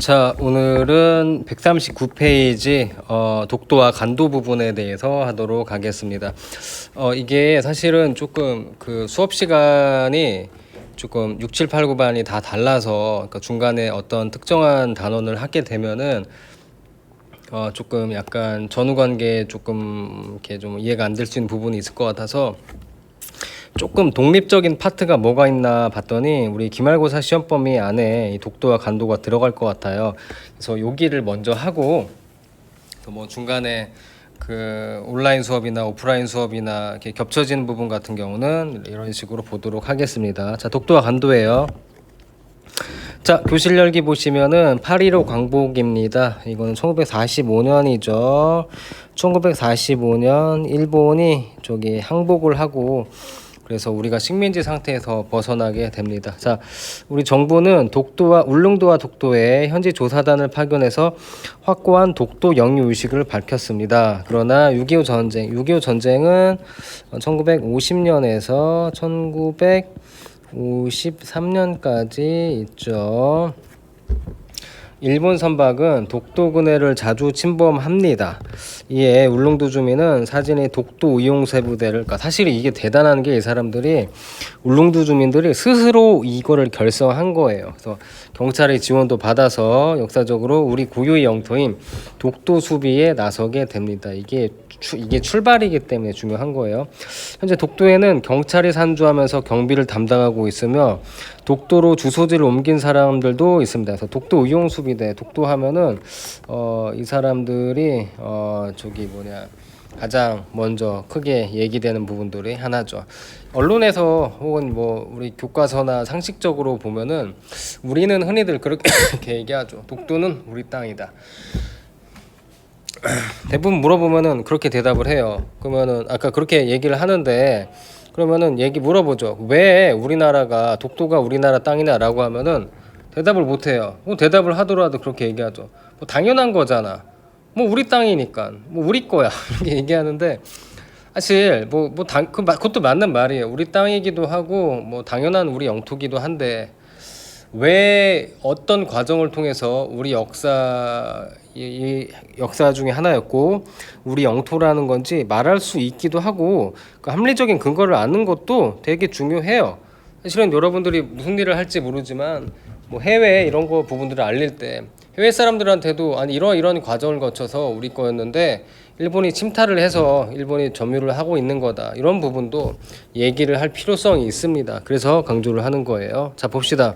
자, 오늘은 139페이지 독도와 간도 부분에 대해서 하도록 하겠습니다. 이게 사실은 조금 그 수업 시간이 조금 6, 7, 8, 9반이 다 달라서 그러니까 중간에 어떤 특정한 단원을 하게 되면은 조금 약간 전후 관계에 조금 이렇게 좀 이해가 안 될 수 있는 부분이 있을 것 같아서 조금 독립적인 파트가 뭐가 있나 봤더니 우리 기말고사 시험 범위 안에 이 독도와 간도가 들어갈 것 같아요. 그래서 여기를 먼저 하고 뭐 중간에 그 온라인 수업이나 오프라인 수업이나 이렇게 겹쳐지는 부분 같은 경우는 이런 식으로 보도록 하겠습니다. 자, 독도와 간도예요. 자, 교실 열기 보시면은 8.15 광복입니다. 이거는 1945년이죠. 1945년 일본이 저기 항복을 하고 그래서 우리가 식민지 상태에서 벗어나게 됩니다. 자, 우리 정부는 울릉도와 독도에 현지 조사단을 파견해서 확고한 독도 영유 의식을 밝혔습니다. 그러나 6.25 전쟁은 1950년에서 1953년까지 있죠. 일본 선박은 독도 근해를 자주 침범합니다. 이에 울릉도 주민은 사진의 독도 의용세부대를 그러니까 사실 이게 대단한 게 이 사람들이 울릉도 주민들이 스스로 이거를 결성한 거예요. 그래서 경찰의 지원도 받아서 역사적으로 우리 고유의 영토인 독도 수비에 나서게 됩니다. 이게 출발이기 때문에 중요한 거예요. 현재 독도에는 경찰이 산주하면서 경비를 담당하고 있으며 독도로 주소지를 옮긴 사람들도 있습니다. 그래서 독도 의용수비대 독도 하면은 이 사람들이 가장 먼저 크게 얘기되는 부분들이 하나죠. 언론에서 혹은 뭐 우리 교과서나 상식적으로 보면은 우리는 흔히들 그렇게 얘기하죠. 독도는 우리 땅이다. 대부분 물어보면은 그렇게 대답을 해요. 그러면은 아까 그렇게 얘기를 하는데 그러면은 물어보죠. 왜 독도가 우리나라 땅이냐라고 하면은 대답을 못 해요. 대답을 하더라도 그렇게 얘기하죠. 뭐 당연한 거잖아. 뭐 우리 땅이니까. 뭐 우리 거야. 이렇게 얘기하는데 사실 그것도 맞는 말이에요. 우리 땅이기도 하고 뭐 당연한 우리 영토기도 한데 왜 어떤 과정을 통해서 우리 이 역사 중에 하나였고 우리 영토라는 건지 말할 수 있기도 하고 그 합리적인 근거를 아는 것도 되게 중요해요. 사실은 여러분들이 무슨 일을 할지 모르지만 뭐 해외 이런 거 부분들을 알릴 때 해외 사람들한테도 아니 이런 과정을 거쳐서 우리 거였는데 일본이 침탈을 해서 일본이 점유를 하고 있는 거다 이런 부분도 얘기를 할 필요성이 있습니다. 그래서 강조를 하는 거예요. 자, 봅시다.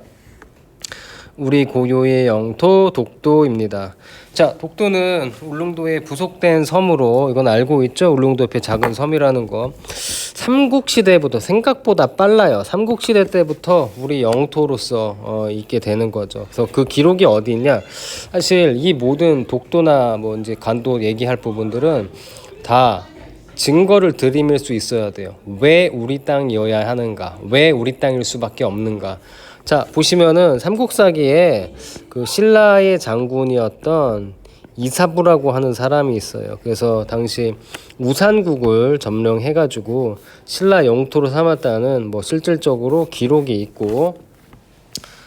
우리 고유의 영토 독도입니다. 자, 독도는 울릉도에 부속된 섬으로 이건 알고 있죠? 울릉도 옆에 작은 섬이라는 거. 삼국시대부터 생각보다 빨라요. 삼국시대 때부터 우리 영토로서 있게 되는 거죠. 그래서 그 기록이 어디 있냐? 사실 이 모든 독도나 뭐 이제 간도 얘기할 부분들은 다 증거를 들이밀 수 있어야 돼요. 왜 우리 땅이어야 하는가? 왜 우리 땅일 수밖에 없는가? 자, 보시면은 삼국사기에 그 신라의 장군이었던 이사부라고 하는 사람이 있어요. 그래서 당시 우산국을 점령해가지고 신라 영토로 삼았다는 뭐 실질적으로 기록이 있고,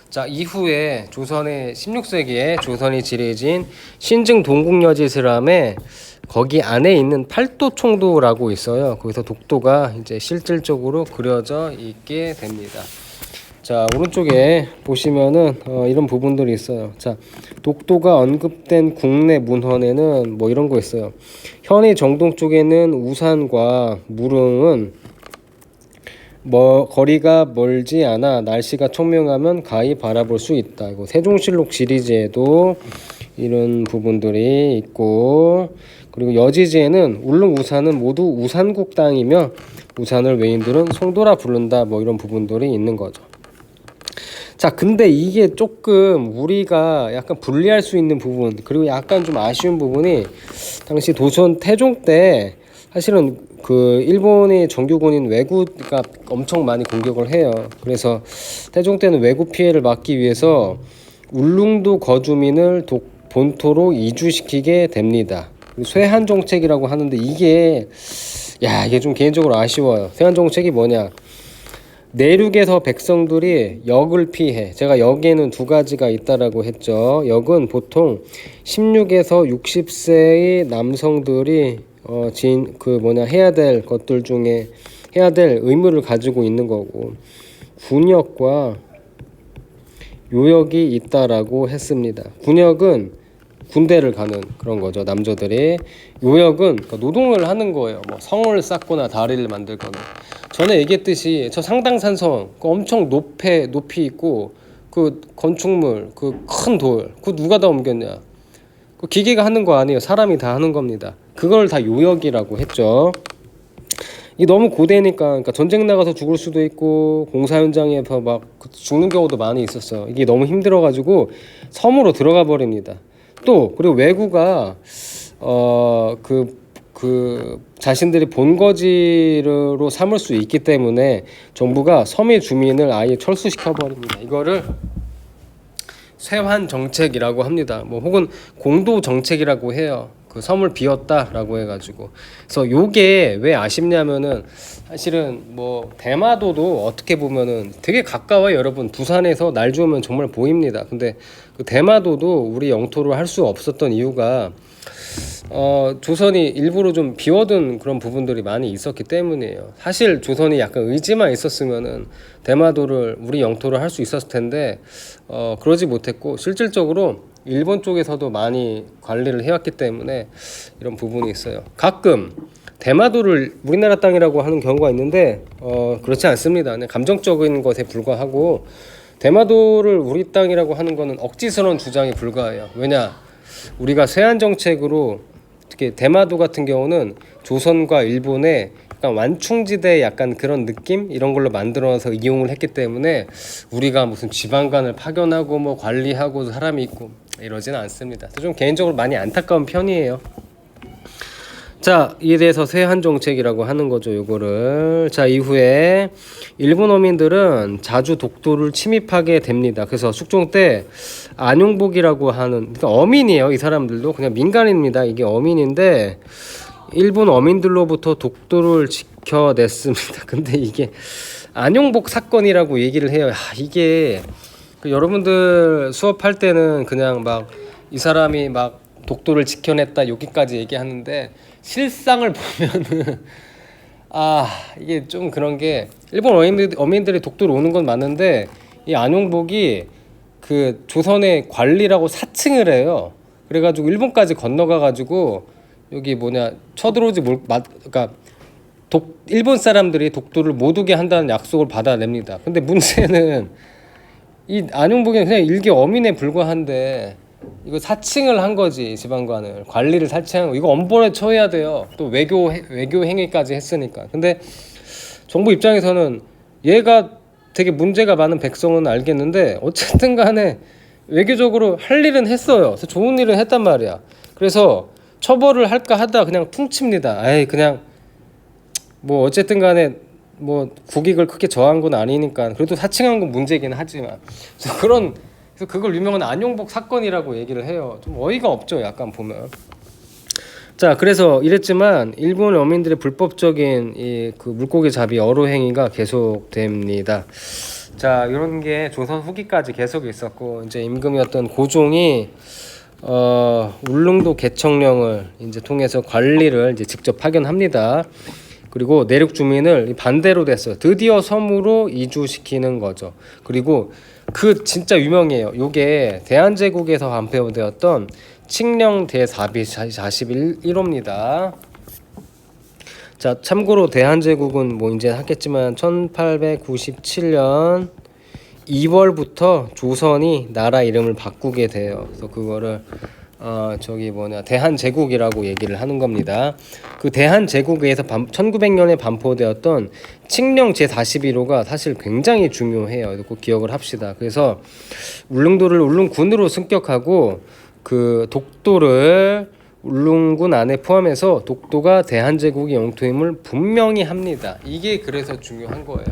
자, 이후에 조선의 16세기에 조선이 지리진 신증 동국여지스람에 거기 안에 있는 팔도총도라고 있어요. 거기서 독도가 이제 실질적으로 그려져 있게 됩니다. 자, 오른쪽에 보시면은 이런 부분들이 있어요. 자, 독도가 언급된 국내 문헌에는 뭐 이런 거 있어요. 현의 정동 쪽에는 우산과 무릉은 거리가 멀지 않아 날씨가 청명하면 가히 바라볼 수 있다. 이거 세종실록 지리지에도 이런 부분들이 있고, 그리고 여지지에는 울릉 우산은 모두 우산국 땅이며 우산을 외인들은 송도라 부른다. 뭐 이런 부분들이 있는 거죠. 자, 근데 이게 조금 우리가 약간 분리할 수 있는 부분, 그리고 약간 좀 아쉬운 부분이 당시 도선 태종 때 사실은 그 일본의 정규군인 왜구가 엄청 많이 공격을 해요. 그래서 태종 때는 왜구 피해를 막기 위해서 울릉도 거주민을 본토로 이주시키게 됩니다. 쇠한 정책이라고 하는데 이게 좀 개인적으로 아쉬워요. 쇠한 정책이 뭐냐? 내륙에서 백성들이 역을 피해, 제가 역에는 두 가지가 있다라고 했죠. 역은 보통 16에서 60세의 남성들이 해야 될 것들 중에 해야 될 의무를 가지고 있는 거고, 군역과 요역이 있다라고 했습니다. 군역은 군대를 가는 그런 거죠, 남자들이. 요역은 노동을 하는 거예요. 뭐 성을 쌓거나 다리를 만들거나. 전에 얘기했듯이 저 상당산성 엄청 높이 있고, 그 건축물, 그 큰 돌, 그 누가 다 옮겼냐? 그 기계가 하는 거 아니에요. 사람이 다 하는 겁니다. 그걸 다 요역이라고 했죠. 이 너무 고되니까, 그러니까 전쟁 나가서 죽을 수도 있고 공사 현장에서 막 죽는 경우도 많이 있었어요. 이게 너무 힘들어가지고 섬으로 들어가 버립니다. 또 그리고 외구가 자신들이 본거지로 삼을 수 있기 때문에 정부가 섬의 주민을 아예 철수시켜 버립니다. 이거를 쇄환 정책이라고 합니다. 뭐 혹은 공도 정책이라고 해요. 그 섬을 비웠다라고 해가지고. 그래서 요게 왜 아쉽냐면은, 사실은 뭐 대마도도 어떻게 보면은 되게 가까워요. 여러분, 부산에서 날 좋으면 정말 보입니다. 근데 그 대마도도 우리 영토로 할 수 없었던 이유가 조선이 일부러 좀 비워둔 그런 부분들이 많이 있었기 때문이에요. 사실 조선이 약간 의지만 있었으면은 대마도를 우리 영토로 할 수 있었을 텐데 그러지 못했고, 실질적으로 일본 쪽에서도 많이 관리를 해왔기 때문에 이런 부분이 있어요. 가끔 대마도를 우리나라 땅이라고 하는 경우가 있는데 그렇지 않습니다. 그냥 감정적인 것에 불과하고, 대마도를 우리 땅이라고 하는 거는 억지스러운 주장에 불과해요. 왜냐, 우리가 세안 정책으로 특히 대마도 같은 경우는 조선과 일본의 약간 완충지대 약간 그런 느낌 이런 걸로 만들어서 이용을 했기 때문에 우리가 무슨 지방간을 파견하고 뭐 관리하고 사람이 있고 이러지는 않습니다. 좀 개인적으로 많이 안타까운 편이에요. 자, 이에 대해서 세한 정책이라고 하는 거죠. 요거를. 자, 이후에 일본 어민들은 자주 독도를 침입하게 됩니다. 그래서 숙종 때 안용복이라고 하는, 그러니까 어민이에요. 이 사람들도 그냥 민간인입니다. 이게 어민인데 일본 어민들로부터 독도를 지켜냈습니다. 근데 이게 안용복 사건이라고 얘기를 해요. 이게 여러분들 수업할 때는 그냥 막 이 사람이 막 독도를 지켜냈다 여기까지 얘기하는데, 실상을 보면은 이게 좀 그런 게, 일본 어민들이 독도로 오는 건 맞는데 이 안용복이 그 조선의 관리라고 사칭을 해요. 그래가지고 일본까지 건너가가지고 여기 쳐들어오지 그러니까 일본 사람들이 독도를 못 오게 한다는 약속을 받아냅니다. 근데 문제는 이 안용복이 그냥 일개 어민에 불과한데 이거 사칭을 한 거지. 지방관을 관리를 사칭한 거, 이거 엄벌에 처해야 돼요. 또 외교 행위까지 했으니까. 근데 정부 입장에서는 얘가 되게 문제가 많은 백성은 알겠는데 어쨌든 간에 외교적으로 할 일은 했어요. 그래서 좋은 일은 했단 말이야. 그래서 처벌을 할까 하다 그냥 퉁칩니다. 그냥 뭐 어쨌든 간에 뭐 국익을 크게 저한 건 아니니까 그래도 사칭한 건 문제긴 하지만, 그래서 그걸 유명한 안용복 사건이라고 얘기를 해요. 좀 어이가 없죠, 약간 보면. 자, 그래서 이랬지만 일본 어민들의 불법적인 그 물고기 잡이 어로 행위가 계속됩니다. 자, 이런 게 조선 후기까지 계속 있었고, 이제 임금이었던 고종이 울릉도 개청령을 이제 통해서 관리를 이제 직접 파견합니다. 그리고 내륙 주민을 반대로 됐어요. 드디어 섬으로 이주시키는 거죠. 그리고 그 진짜 유명해요. 요게 대한제국에서 발표되었던 칙령 대4비 41호입니다. 자, 참고로 대한제국은 뭐 이제 하겠지만 1897년 2월부터 조선이 나라 이름을 바꾸게 돼요. 그래서 그거를 대한제국이라고 얘기를 하는 겁니다. 그 대한제국에서 1900년에 반포되었던 칙령 제41호가 사실 굉장히 중요해요. 꼭 기억을 합시다. 그래서 울릉도를 울릉군으로 승격하고 그 독도를 울릉군 안에 포함해서 독도가 대한제국의 영토임을 분명히 합니다. 이게 그래서 중요한 거예요.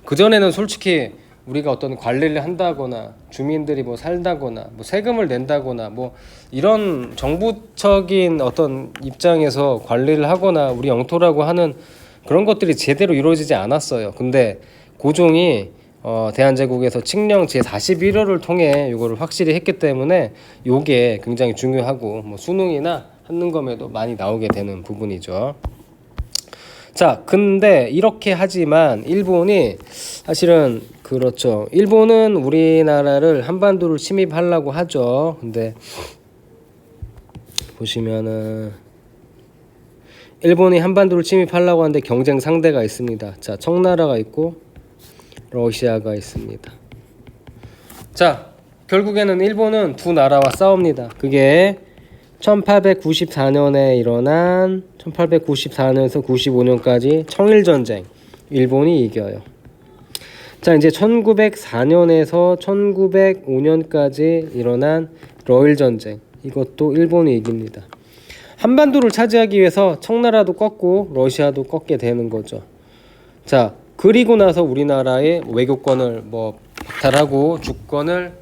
그전에는 솔직히 우리가 어떤 관리를 한다거나 주민들이 뭐 살다거나 뭐 세금을 낸다거나 뭐 이런 정부적인 어떤 입장에서 관리를 하거나 우리 영토라고 하는 그런 것들이 제대로 이루어지지 않았어요. 근데 고종이 대한제국에서 칙령 제41호를 통해 이거를 확실히 했기 때문에 요게 굉장히 중요하고 뭐 수능이나 한능검에도 많이 나오게 되는 부분이죠. 자, 근데 이렇게 하지만 일본이 사실은 그렇죠. 일본은 우리나라를 한반도를 침입하려고 하죠. 근데 보시면은 일본이 한반도를 침입하려고 하는데 경쟁 상대가 있습니다. 자, 청나라가 있고 러시아가 있습니다. 자, 결국에는 일본은 두 나라와 싸웁니다. 그게 1894년에 일어난 1894년에서 95년까지 청일전쟁, 일본이 이겨요. 자, 이제 1904년에서 1905년까지 일어난 러일전쟁, 이것도 일본이 이깁니다. 한반도를 차지하기 위해서 청나라도 꺾고 러시아도 꺾게 되는 거죠. 자, 그리고 나서 우리나라의 외교권을 박탈하고 주권을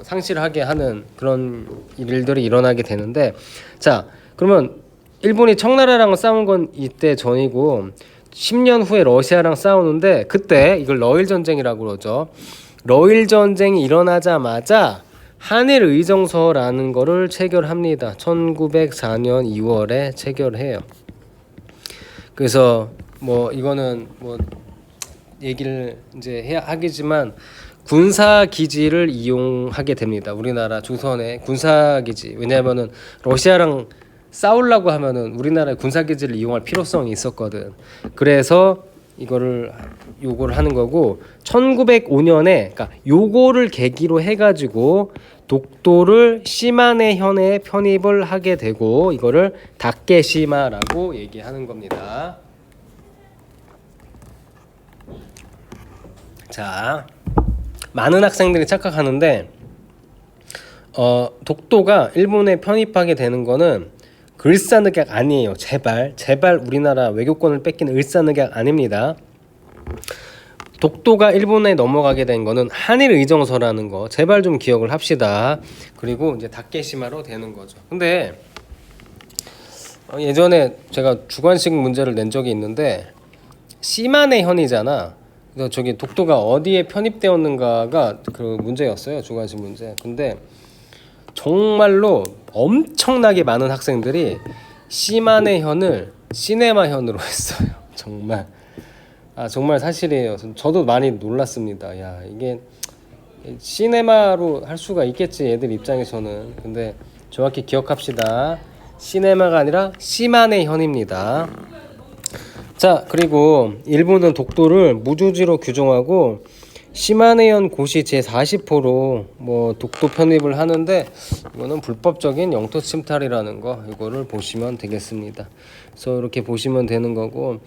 상실하게 하는 그런 일들이 일어나게 되는데, 자, 그러면 일본이 청나라랑 싸운 건 이때 전이고 10년 후에 러시아랑 싸우는데 그때 이걸 러일 전쟁이라고 그러죠. 러일 전쟁이 일어나자마자 한일 의정서라는 거를 체결합니다. 1904년 2월에 체결해요. 그래서 이거는 얘기를 이제 해야 하겠지만 군사 기지를 이용하게 됩니다. 우리나라 조선의 군사 기지. 왜냐하면은 러시아랑 싸우려고 하면은 우리나라의 군사 기지를 이용할 필요성이 있었거든. 그래서 요거를 하는 거고 1905년에 그러니까 요거를 계기로 해가지고 독도를 시마네현에 편입을 하게 되고 이거를 다케시마라고 얘기하는 겁니다. 자, 많은 학생들이 착각하는데 독도가 일본에 편입하게 되는 거는 을사늑약 아니에요. 제발 우리나라 외교권을 뺏기는 을사늑약 아닙니다. 독도가 일본에 넘어가게 된 거는 한일 의정서라는 거 제발 좀 기억을 합시다. 그리고 이제 다케시마로 되는 거죠. 근데 예전에 제가 주관식 문제를 낸 적이 있는데 시마네현이잖아. 그래서 저기 독도가 어디에 편입되었는가가 그 문제였어요. 주관식 문제. 근데 정말로 엄청나게 많은 학생들이 시마네현을 시네마현으로 했어요. 정말 사실이에요. 저도 많이 놀랐습니다. 야, 이게 시네마로 할 수가 있겠지, 애들 입장에서는. 근데 정확히 기억합시다. 시네마가 아니라 시마네현입니다. 자, 그리고 일본은 독도를 무주지로 규정하고 시마네현 고시 제40호로 독도 편입을 하는데 이거는 불법적인 영토 침탈이라는 거, 이거를 보시면 되겠습니다. 그래서 이렇게 보시면 되는 거고,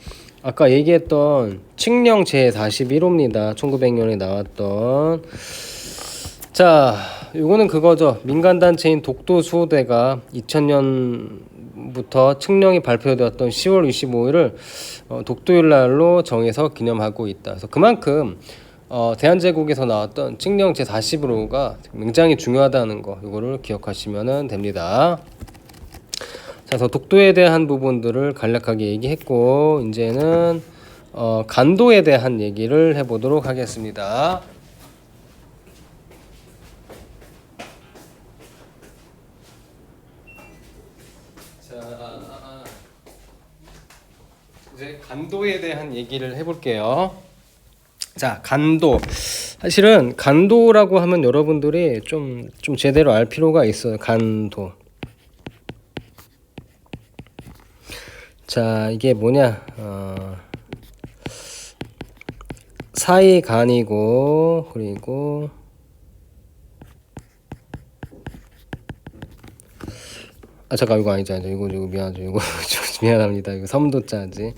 아까 얘기했던 칙령 제41호입니다. 1900년에 나왔던. 자, 이거는 그거죠. 민간단체인 독도수호대가 2000년부터 칙령이 발표되었던 10월 25일을 독도일 날로 정해서 기념하고 있다. 그래서 그만큼 대한제국에서 나왔던 칙령 제41호가 굉장히 중요하다는 거, 이거를 기억하시면 됩니다. 자, 그래서 독도에 대한 부분들을 간략하게 얘기했고, 이제는 간도에 대한 얘기를 해보도록 하겠습니다. 자, 이제 간도에 대한 얘기를 해볼게요. 자, 간도. 사실은 간도라고 하면 여러분들이 좀 제대로 알 필요가 있어요. 간도. 자, 이게 뭐냐? 사이간이고, 그리고 잠깐, 이거 아니죠. 이거 미안하죠. 이거 미안합니다. 이거 섬도자지.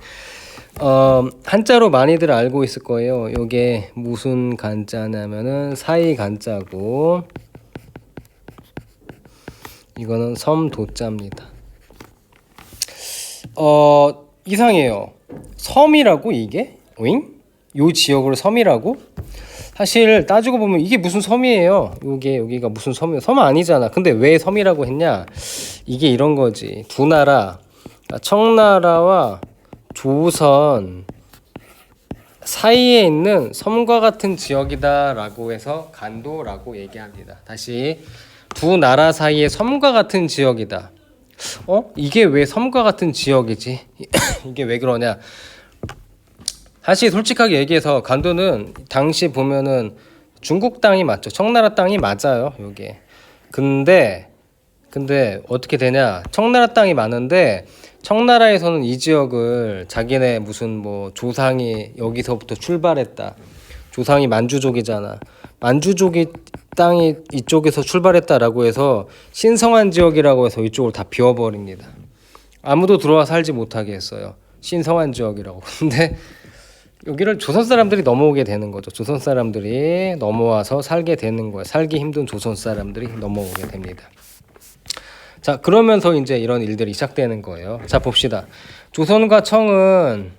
한자로 많이들 알고 있을 거예요. 요게 무슨 간자냐면은 사이간자고, 이거는 섬도자입니다. 이상해요. 섬이라고 이게? 오잉? 요 지역을 섬이라고? 사실 따지고 보면 이게 무슨 섬이에요. 여기가 무슨 섬이에요? 섬 아니잖아. 근데 왜 섬이라고 했냐? 이게 이런 거지. 두 나라, 청나라와 조선 사이에 있는 섬과 같은 지역이다라고 해서 간도라고 얘기합니다. 다시 두 나라 사이의 섬과 같은 지역이다. 이게 왜 섬과 같은 지역이지? 이게 왜 그러냐? 사실 솔직하게 얘기해서 간도는 당시 보면은 중국 땅이 맞죠. 청나라 땅이 맞아요. 요게. 근데 어떻게 되냐? 청나라 땅이 많은데 청나라에서는 이 지역을 자기네 무슨 뭐 조상이 여기서부터 출발했다. 조상이 만주족이잖아. 만주족이 땅이 이쪽에서 출발했다라고 해서 신성한 지역이라고 해서 이쪽을 다 비워버립니다. 아무도 들어와 살지 못하게 했어요. 신성한 지역이라고. 근데 여기를 조선 사람들이 넘어오게 되는 거죠. 조선 사람들이 넘어와서 살게 되는 거예요. 살기 힘든 조선 사람들이 넘어오게 됩니다. 자, 그러면서 이제 이런 일들이 시작되는 거예요. 자, 봅시다. 조선과 청은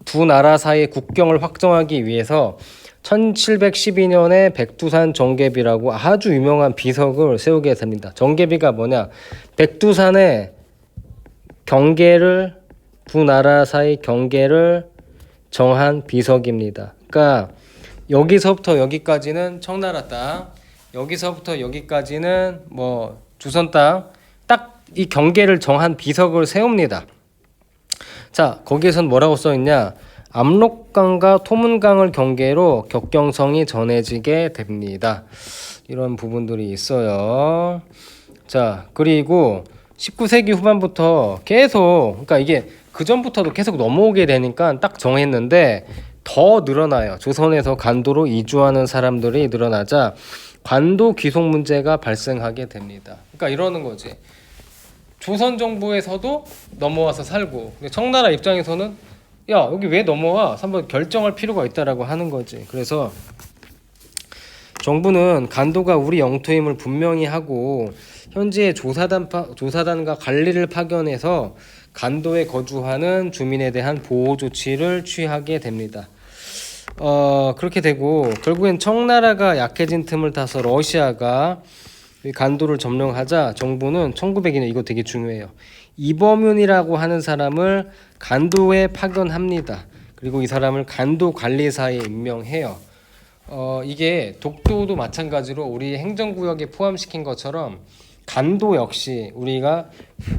두 나라 사이의 국경을 확정하기 위해서 1712년에 백두산 정계비라고 아주 유명한 비석을 세우게 됩니다. 정계비가 뭐냐? 백두산의 경계를, 두 나라 사이 경계를 정한 비석입니다. 그러니까 여기서부터 여기까지는 청나라 땅, 여기서부터 여기까지는 뭐 조선 땅, 딱 이 경계를 정한 비석을 세웁니다. 자, 거기에선 뭐라고 써있냐? 압록강과 토문강을 경계로 격경성이 전해지게 됩니다. 이런 부분들이 있어요. 자, 그리고 19세기 후반부터 계속, 그러니까 이게 그 전부터도 계속 넘어오게 되니까 딱 정했는데 더 늘어나요. 조선에서 간도로 이주하는 사람들이 늘어나자 관도 귀속 문제가 발생하게 됩니다. 그러니까 이러는 거지. 조선 정부에서도 넘어와서 살고, 근데 청나라 입장에서는 야, 여기 왜 넘어와? 한번 결정할 필요가 있다라고 하는 거지. 그래서 정부는 간도가 우리 영토임을 분명히 하고 현지의 조사단과 관리를 파견해서 간도에 거주하는 주민에 대한 보호 조치를 취하게 됩니다. 그렇게 되고 결국엔 청나라가 약해진 틈을 타서 러시아가 간도를 점령하자 정부는 1900년, 이거 되게 중요해요. 이범윤이라고 하는 사람을 간도에 파견합니다. 그리고 이 사람을 간도 관리사에 임명해요. 이게 독도도 마찬가지로 우리 행정구역에 포함시킨 것처럼 간도 역시 우리가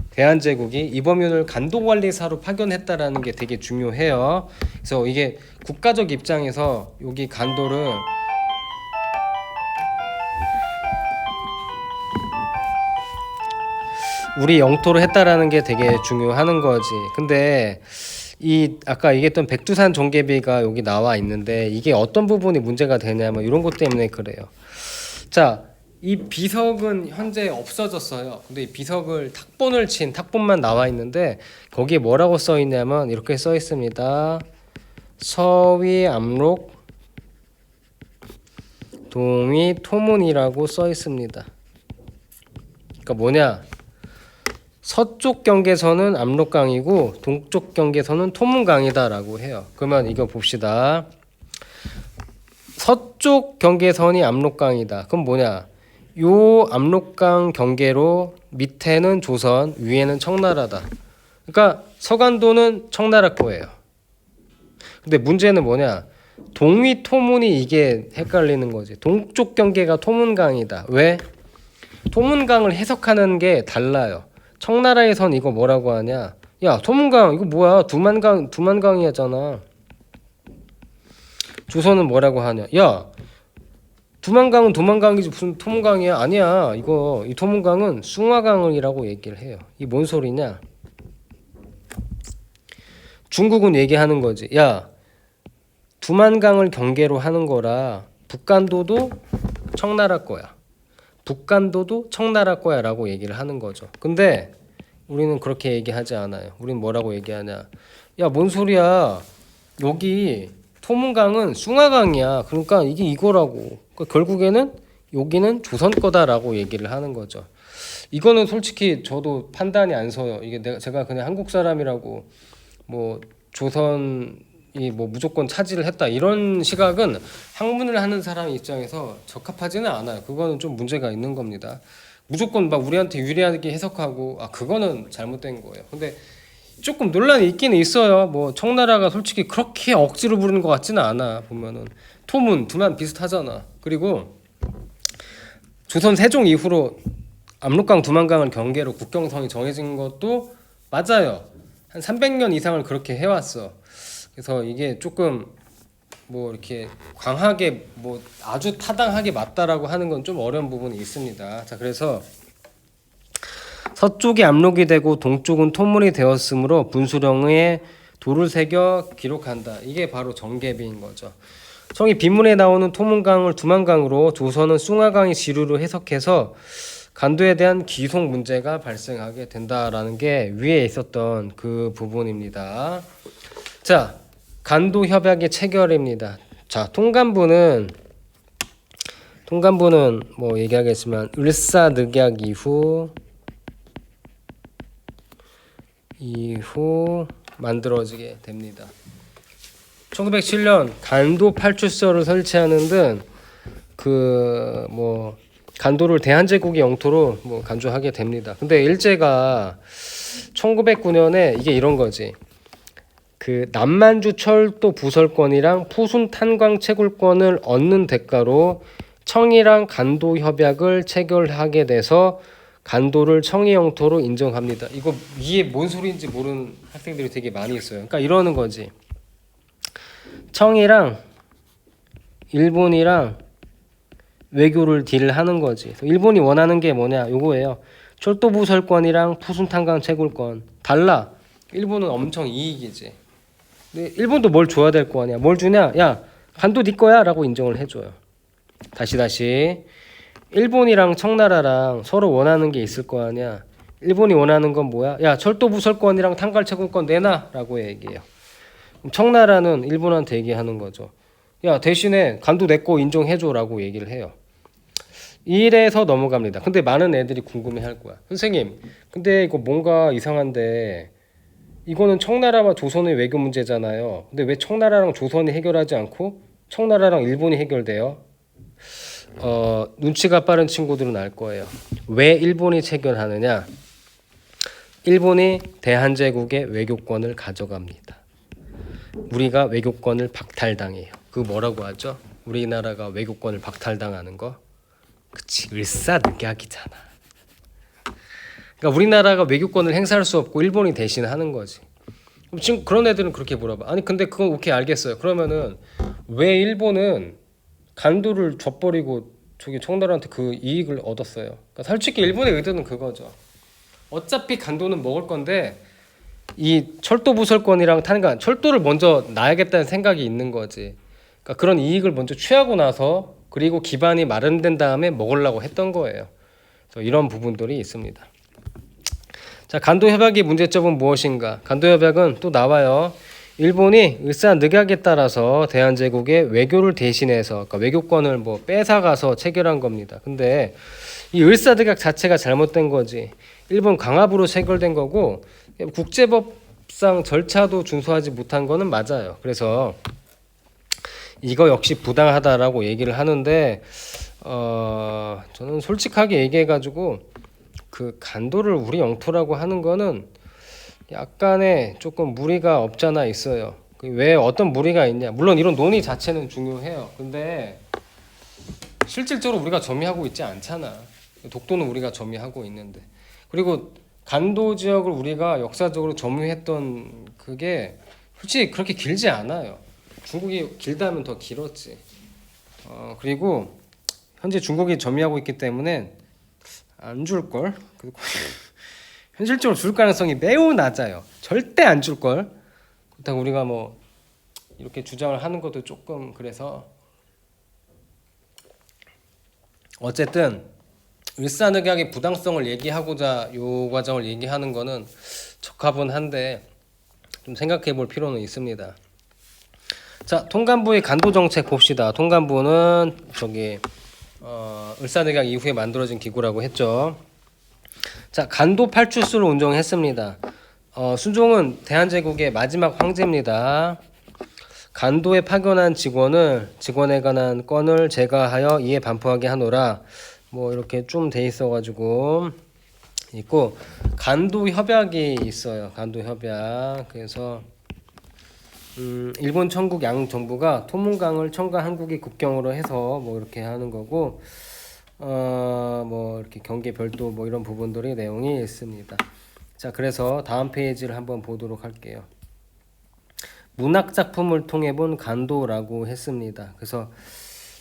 대한제국이 이범윤을 간도관리사로 파견했다라는 게 되게 중요해요. 그래서 이게 국가적 입장에서 여기 간도를 우리 영토로 했다라는 게 되게 중요하는 거지. 근데 이 아까 얘기했던 백두산 정계비가 여기 나와 있는데 이게 어떤 부분이 문제가 되냐면 이런 것 때문에 그래요. 자, 이 비석은 현재 없어졌어요. 근데 이 비석을 탁본을 친 탁본만 나와 있는데 거기에 뭐라고 써 있냐면 이렇게 써 있습니다. 서위 압록 동위 토문이라고 써 있습니다. 그러니까 뭐냐? 서쪽 경계선은 압록강이고 동쪽 경계선은 토문강이다라고 해요. 그러면 이거 봅시다. 서쪽 경계선이 압록강이다. 그럼 뭐냐? 요 압록강 경계로 밑에는 조선, 위에는 청나라다. 그러니까 서간도는 청나라 거예요. 근데 문제는 뭐냐? 동위 토문이 이게 헷갈리는 거지. 동쪽 경계가 토문강이다. 왜? 토문강을 해석하는 게 달라요. 청나라에선 이거 뭐라고 하냐? 야, 토문강 이거 뭐야? 두만강이잖아. 조선은 뭐라고 하냐? 야, 두만강은 두만강이지 무슨 토문강이야? 아니야. 이 토문강은 숭화강이라고 얘기를 해요. 이 뭔 소리냐? 중국은 얘기하는 거지. 야, 두만강을 경계로 하는 거라 북간도도 청나라 거야. 북간도도 청나라 거야 라고 얘기를 하는 거죠. 근데 우리는 그렇게 얘기하지 않아요. 우리는 뭐라고 얘기하냐? 야, 뭔 소리야? 여기 토문강은 숭화강이야. 그러니까 이게 이거라고. 그러니까 결국에는 여기는 조선 거다라고 얘기를 하는 거죠. 이거는 솔직히 저도 판단이 안 서요. 이게 제가 그냥 한국 사람이라고 뭐 조선이 뭐 무조건 차지를 했다 이런 시각은 학문을 하는 사람 입장에서 적합하지는 않아요. 그거는 좀 문제가 있는 겁니다. 무조건 막 우리한테 유리하게 해석하고 그거는 잘못된 거예요. 근데 조금 논란이 있기는 있어요. 뭐 청나라가 솔직히 그렇게 억지로 부르는 것 같지는 않아. 보면은 토문 두만 비슷하잖아. 그리고 조선 세종 이후로 압록강 두만강을 경계로 국경선이 정해진 것도 맞아요. 한 300년 이상을 그렇게 해왔어. 그래서 이게 조금 뭐 이렇게 강하게 뭐 아주 타당하게 맞다라고 하는 건 좀 어려운 부분이 있습니다. 자, 그래서 서쪽이 압록이 되고 동쪽은 토문이 되었으므로 분수령에 도를 새겨 기록한다. 이게 바로 정계비인 거죠. 성이 비문에 나오는 토문강을 두만강으로, 조선은 숭화강이 지류로 해석해서 간도에 대한 기속 문제가 발생하게 된다라는 게 위에 있었던 그 부분입니다. 자, 간도 협약의 체결입니다. 자, 통간부는 뭐 얘기하겠지만 을사늑약 이후 만들어지게 됩니다. 1907년 간도 팔출소를 설치하는 등 그 뭐 간도를 대한제국의 영토로 뭐 간주하게 됩니다. 근데 일제가 1909년에 이게 이런 거지. 그 남만주 철도 부설권이랑 푸순 탄광 채굴권을 얻는 대가로 청이랑 간도 협약을 체결하게 돼서 간도를 청이 영토로 인정합니다. 이거 이게 뭔 소리인지 모르는 학생들이 되게 많이 있어요. 그러니까 이러는 거지. 청이랑 일본이랑 외교를 딜하는 거지. 일본이 원하는 게 뭐냐? 요거예요. 철도 부설권이랑 푸순 탄광 채굴권 달라. 일본은 엄청 이익이지. 근데 일본도 뭘 줘야 될 거 아니야. 뭘 주냐? 야, 간도 네 거야 라고 인정을 해줘요. 다시 일본이랑 청나라랑 서로 원하는 게 있을 거 아니야. 일본이 원하는 건 뭐야? 야, 철도 부설권이랑 탄광 채굴권 내놔 라고 얘기해요. 그럼 청나라는 일본한테 얘기하는 거죠. 야, 대신에 간도 내 거 인정해줘 라고 얘기를 해요. 이래서 넘어갑니다. 근데 많은 애들이 궁금해할 거야. 선생님, 근데 이거 뭔가 이상한데 이거는 청나라와 조선의 외교 문제잖아요. 근데 왜 청나라랑 조선이 해결하지 않고 청나라랑 일본이 해결돼요? 눈치가 빠른 친구들은 알 거예요. 왜 일본이 체결하느냐? 일본이 대한제국의 외교권을 가져갑니다. 우리가 외교권을 박탈당해요. 그 뭐라고 하죠? 우리나라가 외교권을 박탈당하는 거? 그치, 을사늑약이잖아. 그러니까 우리나라가 외교권을 행사할 수 없고 일본이 대신 하는 거지. 지금 그런 애들은 그렇게 물어봐. 아니 근데 그건 오케이 알겠어요. 그러면은 왜 일본은 간도를 줘버리고 저기 청나라한테 그 이익을 얻었어요? 그러니까 솔직히 일본의 의도는 그거죠. 어차피 간도는 먹을 건데 이 철도 부설권이랑 탄광, 철도를 먼저 놔야겠다는 생각이 있는 거지. 그러니까 그런 이익을 먼저 취하고 나서 그리고 기반이 마련된 다음에 먹으려고 했던 거예요. 그래서 이런 부분들이 있습니다. 자, 간도 협약의 문제점은 무엇인가? 간도 협약은 또 나와요. 일본이 을사늑약에 따라서 대한제국의 외교를 대신해서, 그러니까 외교권을 뭐 뺏어가서 체결한 겁니다. 근데 이 을사늑약 자체가 잘못된 거지. 일본 강압으로 체결된 거고 국제법상 절차도 준수하지 못한 거는 맞아요. 그래서 이거 역시 부당하다라고 얘기를 하는데 저는 솔직하게 얘기해가지고 그 간도를 우리 영토라고 하는 거는 약간의 조금 무리가 없잖아 있어요. 왜 어떤 무리가 있냐? 물론 이런 논의 자체는 중요해요. 근데 실질적으로 우리가 점유하고 있지 않잖아. 독도는 우리가 점유하고 있는데. 그리고 간도 지역을 우리가 역사적으로 점유했던 그게 솔직히 그렇게 길지 않아요. 중국이 길다면 더 길었지. 그리고 현재 중국이 점유하고 있기 때문에 안 줄걸? 그리고 현실적으로 줄 가능성이 매우 낮아요. 절대 안 줄걸. 그렇다고 우리가 뭐 이렇게 주장을 하는 것도 조금 그래서 어쨌든 을사늑약의 부당성을 얘기하고자 요 과정을 얘기하는 거는 적합은 한데 좀 생각해 볼 필요는 있습니다. 자, 통간부의 간도 정책 봅시다. 통간부는 저기 을사늑약 이후에 만들어진 기구라고 했죠. 자, 간도 팔출소를 운영했습니다. 순종은 대한제국의 마지막 황제입니다. 간도에 파견한 직원에 관한 건을 제거하여 이에 반포하게 하노라. 뭐 이렇게 좀 돼 있어가지고 있고 간도 협약이 있어요. 간도 협약. 그래서 일본 청국 양 정부가 토문강을 청과 한국이 국경으로 해서 뭐 이렇게 하는 거고 뭐 이렇게 경계 별도 뭐 이런 부분들이 내용이 있습니다. 자, 그래서 다음 페이지를 한번 보도록 할게요. 문학 작품을 통해 본 간도라고 했습니다. 그래서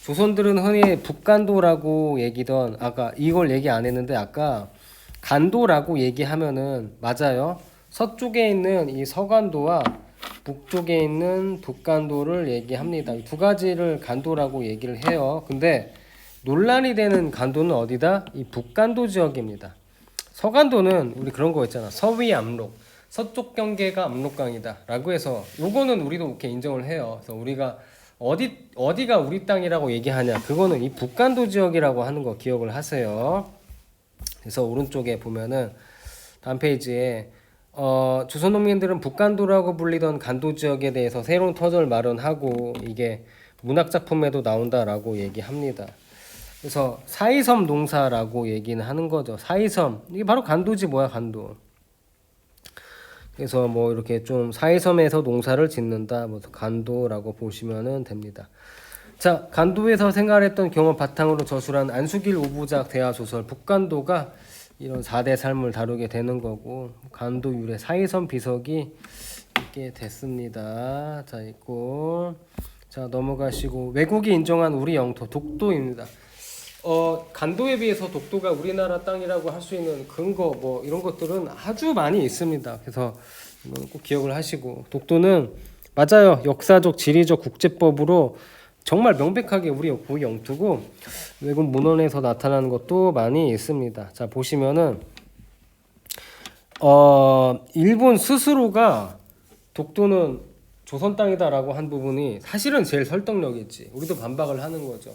조선들은 흔히 북간도라고 얘기던 아까 이걸 얘기 안 했는데 아까 간도라고 얘기하면은 맞아요. 서쪽에 있는 이 서간도와 북쪽에 있는 북간도를 얘기합니다. 두 가지를 간도라고 얘기를 해요. 근데 논란이 되는 간도는 어디다? 이 북간도 지역입니다. 서간도는 우리 그런 거 있잖아. 서위 압록. 서쪽 경계가 압록강이다 라고 해서 요거는 우리도 이렇게 인정을 해요. 그래서 우리가 어디가 우리 땅이라고 얘기하냐, 그거는 이 북간도 지역이라고 하는 거 기억을 하세요. 그래서 오른쪽에 보면은 다음 페이지에 조선 농민들은 북간도라고 불리던 간도 지역에 대해서 새로운 터전을 마련하고 이게 문학 작품에도 나온다라고 얘기합니다. 그래서 사이섬 농사라고 얘기는 하는 거죠. 사이섬, 이게 바로 간도지 뭐야, 간도. 그래서 뭐 이렇게 좀 사이섬에서 농사를 짓는다, 뭐 간도라고 보시면 됩니다. 자, 간도에서 생활했던 경험 바탕으로 저술한 안수길 오부작 대하소설 북간도가 이런 4대 삶을 다루게 되는 거고, 간도 유래 사이섬 비석이 있게 됐습니다. 자, 있고, 자, 넘어가시고 외국이 인정한 우리 영토 독도입니다. 간도에 비해서 독도가 우리나라 땅이라고 할 수 있는 근거 뭐 이런 것들은 아주 많이 있습니다. 그래서 이건 꼭 기억을 하시고, 독도는 맞아요. 역사적, 지리적, 국제법으로 정말 명백하게 우리 고유 영토고 외국 문헌에서 나타나는 것도 많이 있습니다. 자, 보시면은 일본 스스로가 독도는 조선 땅이다라고 한 부분이 사실은 제일 설득력이 있지. 우리도 반박을 하는 거죠.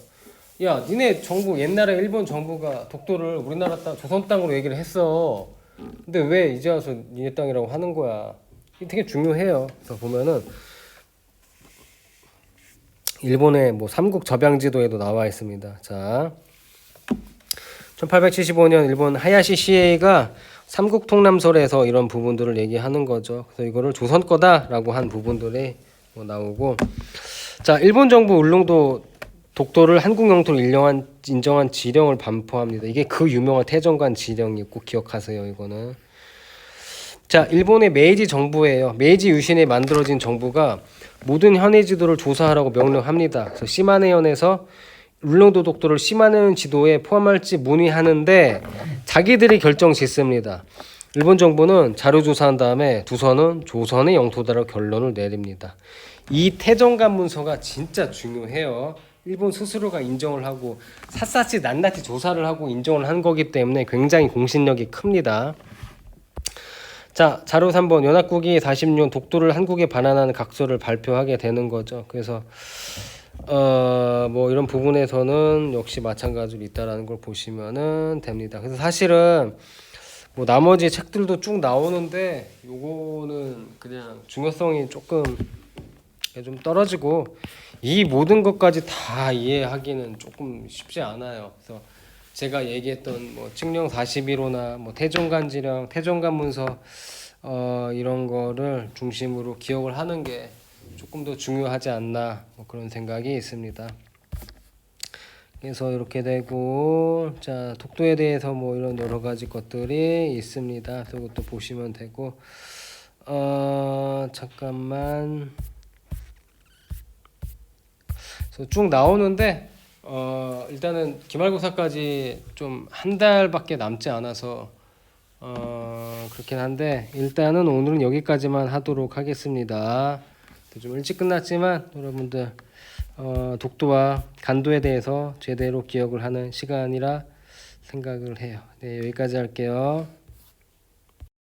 야, 니네 정부, 옛날에 일본 정부가 독도를 우리나라 땅, 조선 땅으로 얘기를 했어. 근데 왜 이제 와서 니네 땅이라고 하는 거야? 이게 되게 중요해요. 그래서 보면은 일본의 뭐 삼국 접양지도에도 나와 있습니다. 자, 1875년 일본 하야시 시에이가 삼국 통남설에서 이런 부분들을 얘기하는 거죠. 그래서 이거를 조선 거다라고 한 부분들이 뭐 나오고, 자, 일본 정부 울릉도 독도를 한국 영토로 인정한 지령을 반포합니다. 이게 그 유명한 태정관 지령이 꼭 기억하세요. 이거는. 자, 일본의 메이지 정부예요. 메이지 유신에 만들어진 정부가 모든 현해 지도를 조사하라고 명령합니다. 그래서 시마네현에서 울릉도 독도를 시마네현 지도에 포함할지 문의하는데 자기들이 결정 짓습니다. 일본 정부는 자료 조사한 다음에 두선은 조선의 영토다라고 결론을 내립니다. 이 태정관 문서가 진짜 중요해요. 일본 스스로가 인정을 하고 샅샅이 낱낱이 조사를 하고 인정을 한 거기 때문에 굉장히 공신력이 큽니다. 자, 자료 3번, 연합국이 46년 독도를 한국에 반환하는 각서를 발표하게 되는 거죠. 그래서 뭐 이런 부분에서는 역시 마찬가지로 있다라는 걸 보시면은 됩니다. 그래서 사실은 뭐 나머지 책들도 쭉 나오는데 요거는 그냥 중요성이 조금 좀 떨어지고 이 모든 것까지 다 이해하기는 조금 쉽지 않아요. 그래서 제가 얘기했던 뭐 칙령 41호나 뭐 태종관지령, 태종관문서 이런 거를 중심으로 기억을 하는 게 조금 더 중요하지 않나, 뭐 그런 생각이 있습니다. 그래서 이렇게 되고, 자, 독도에 대해서 뭐 이런 여러 가지 것들이 있습니다. 그것도 보시면 되고, 잠깐만. 그래서 쭉 나오는데 일단은 기말고사까지 좀 한 달밖에 남지 않아서 그렇긴 한데 일단은 오늘은 여기까지만 하도록 하겠습니다. 좀 일찍 끝났지만 여러분들 독도와 간도에 대해서 제대로 기억을 하는 시간이라 생각을 해요. 네, 여기까지 할게요.